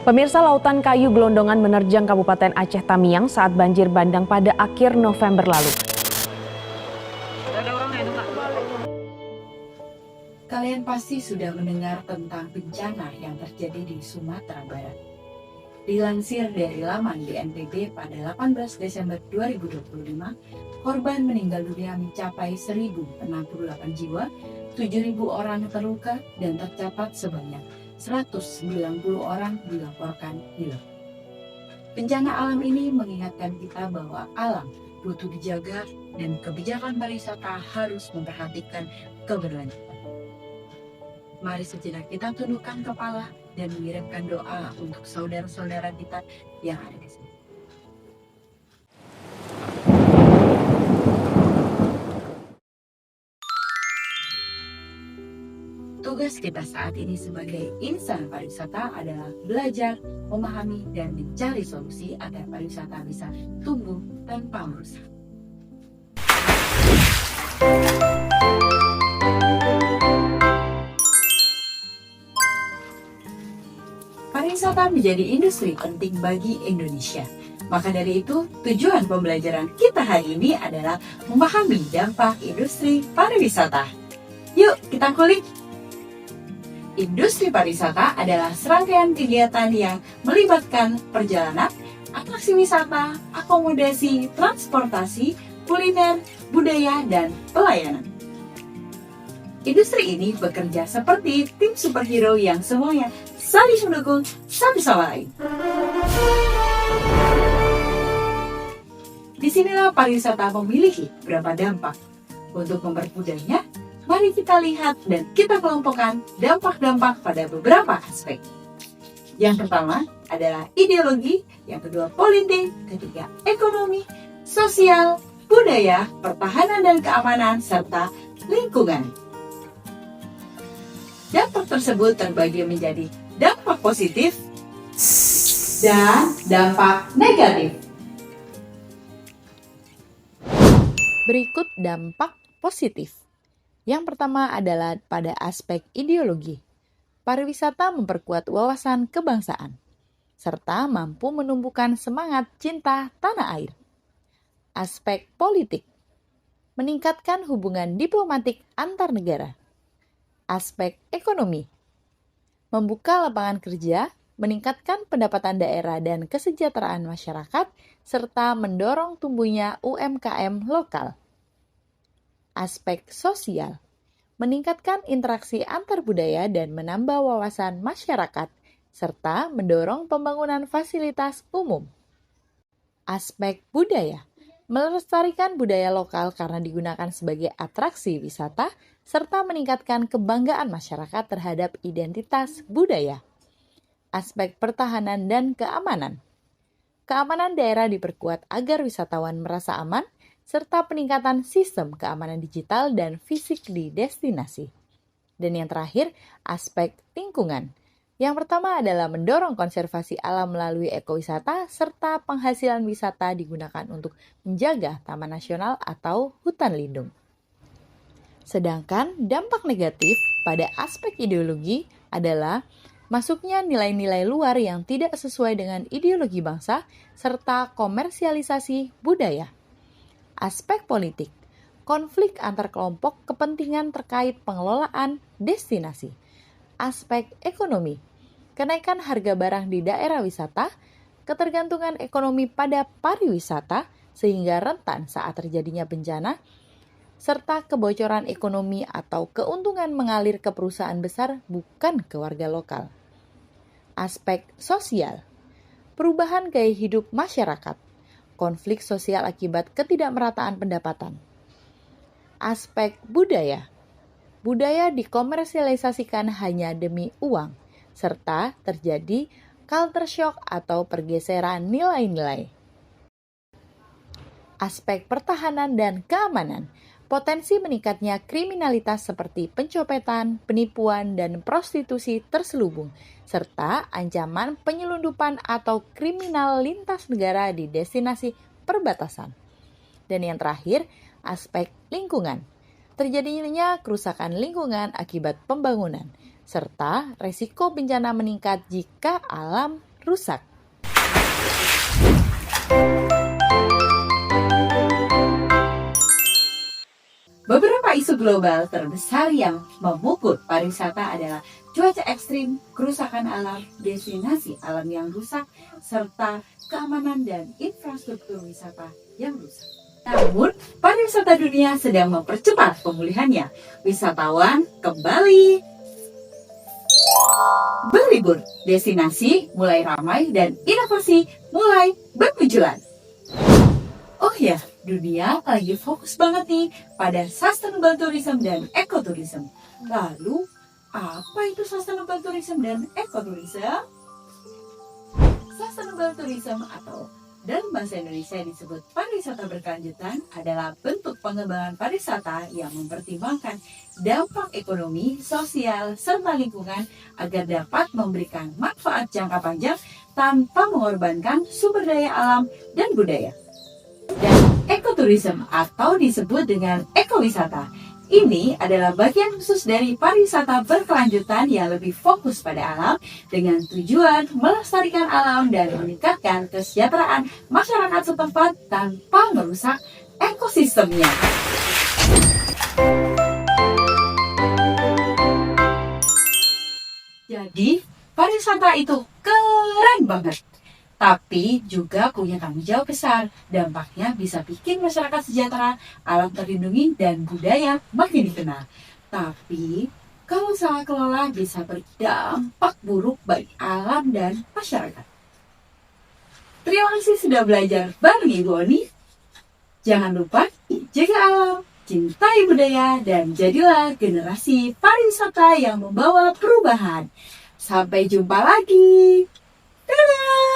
Pemirsa, lautan kayu gelondongan menerjang Kabupaten Aceh Tamiang saat banjir bandang pada akhir November lalu. Kalian pasti sudah mendengar tentang bencana yang terjadi di Sumatera Barat. Dilansir dari laman BNPB pada 18 Desember 2025, korban meninggal dunia mencapai 1.068 jiwa, 7.000 orang terluka, dan tercatat sebanyak 190 orang dilaporkan hilang. Bencana alam ini mengingatkan kita bahwa alam butuh dijaga dan kebijakan pariwisata harus memperhatikan keberlanjutan. Mari sejenak kita tundukkan kepala dan mengirimkan doa untuk saudara-saudara kita yang ada di sini. Tugas kita saat ini sebagai insan pariwisata adalah belajar, memahami, dan mencari solusi agar pariwisata bisa tumbuh tanpa merusak. Pariwisata menjadi industri penting bagi Indonesia. Maka dari itu, tujuan pembelajaran kita hari ini adalah memahami dampak industri pariwisata. Yuk, kita kulik! Industri pariwisata adalah serangkaian kegiatan yang melibatkan perjalanan, atraksi wisata, akomodasi, transportasi, kuliner, budaya, dan pelayanan. Industri ini bekerja seperti tim superhero yang semuanya saling mendukung satu sama lain. Disinilah pariwisata memiliki beberapa dampak. Untuk mempermudahnya, mari kita lihat dan kita kelompokkan dampak-dampak pada beberapa aspek. Yang pertama adalah ideologi, yang kedua politik, ketiga ekonomi, sosial, budaya, pertahanan dan keamanan, serta lingkungan. Dampak tersebut terbagi menjadi dampak positif dan dampak negatif. Berikut dampak positif. Yang pertama adalah pada aspek ideologi. Pariwisata memperkuat wawasan kebangsaan, serta mampu menumbuhkan semangat cinta tanah air. Aspek politik. Meningkatkan hubungan diplomatik antar negara. Aspek ekonomi. Membuka lapangan kerja, meningkatkan pendapatan daerah dan kesejahteraan masyarakat, serta mendorong tumbuhnya UMKM lokal. Aspek sosial, meningkatkan interaksi antar budaya dan menambah wawasan masyarakat, serta mendorong pembangunan fasilitas umum. Aspek budaya, melestarikan budaya lokal karena digunakan sebagai atraksi wisata, serta meningkatkan kebanggaan masyarakat terhadap identitas budaya. Aspek pertahanan dan keamanan, keamanan daerah diperkuat agar wisatawan merasa aman, serta peningkatan sistem keamanan digital dan fisik di destinasi. Dan yang terakhir, aspek lingkungan. Yang pertama adalah mendorong konservasi alam melalui ekowisata, serta penghasilan wisata digunakan untuk menjaga taman nasional atau hutan lindung. Sedangkan dampak negatif pada aspek ideologi adalah masuknya nilai-nilai luar yang tidak sesuai dengan ideologi bangsa, serta komersialisasi budaya. Aspek politik, konflik antar kelompok kepentingan terkait pengelolaan destinasi. Aspek ekonomi, kenaikan harga barang di daerah wisata, ketergantungan ekonomi pada pariwisata sehingga rentan saat terjadinya bencana, serta kebocoran ekonomi atau keuntungan mengalir ke perusahaan besar bukan ke warga lokal. Aspek sosial, perubahan gaya hidup masyarakat, konflik sosial akibat ketidakmerataan pendapatan. Aspek budaya, budaya dikomersialisasikan hanya demi uang, serta terjadi culture shock atau pergeseran nilai-nilai. Aspek pertahanan dan keamanan, potensi meningkatnya kriminalitas seperti pencopetan, penipuan, dan prostitusi terselubung, serta ancaman penyelundupan atau kriminal lintas negara di destinasi perbatasan. Dan yang terakhir, aspek lingkungan. Terjadinya kerusakan lingkungan akibat pembangunan, serta resiko bencana meningkat jika alam rusak. Beberapa isu global terbesar yang memukul pariwisata adalah cuaca ekstrim, kerusakan alam, destinasi alam yang rusak, serta keamanan dan infrastruktur wisata yang rusak. Namun, pariwisata dunia sedang mempercepat pemulihannya. Wisatawan kembali berlibur, destinasi mulai ramai, dan inovasi mulai bermunculan. Oh ya, dunia lagi fokus banget nih pada sustainable tourism dan ecotourism. Lalu, apa itu sustainable tourism dan ecotourism? Sustainable tourism atau dalam bahasa Indonesia disebut pariwisata berkelanjutan adalah bentuk pengembangan pariwisata yang mempertimbangkan dampak ekonomi, sosial, serta lingkungan agar dapat memberikan manfaat jangka panjang tanpa mengorbankan sumber daya alam dan budaya. Dan ekoturism atau disebut dengan ekowisata. Ini adalah bagian khusus dari pariwisata berkelanjutan yang lebih fokus pada alam dengan tujuan melestarikan alam dan meningkatkan kesejahteraan masyarakat setempat tanpa merusak ekosistemnya. Jadi, pariwisata itu keren banget. Tapi juga punya tanggung jawab besar. Dampaknya bisa bikin masyarakat sejahtera, alam terlindungi, dan budaya makin dikenal. Tapi, kalau salah kelola bisa berdampak buruk bagi alam dan masyarakat. Terima kasih sudah belajar bareng Ibu Oni. Jangan lupa jaga alam, cintai budaya, dan jadilah generasi pariwisata yang membawa perubahan. Sampai jumpa lagi. Dadah!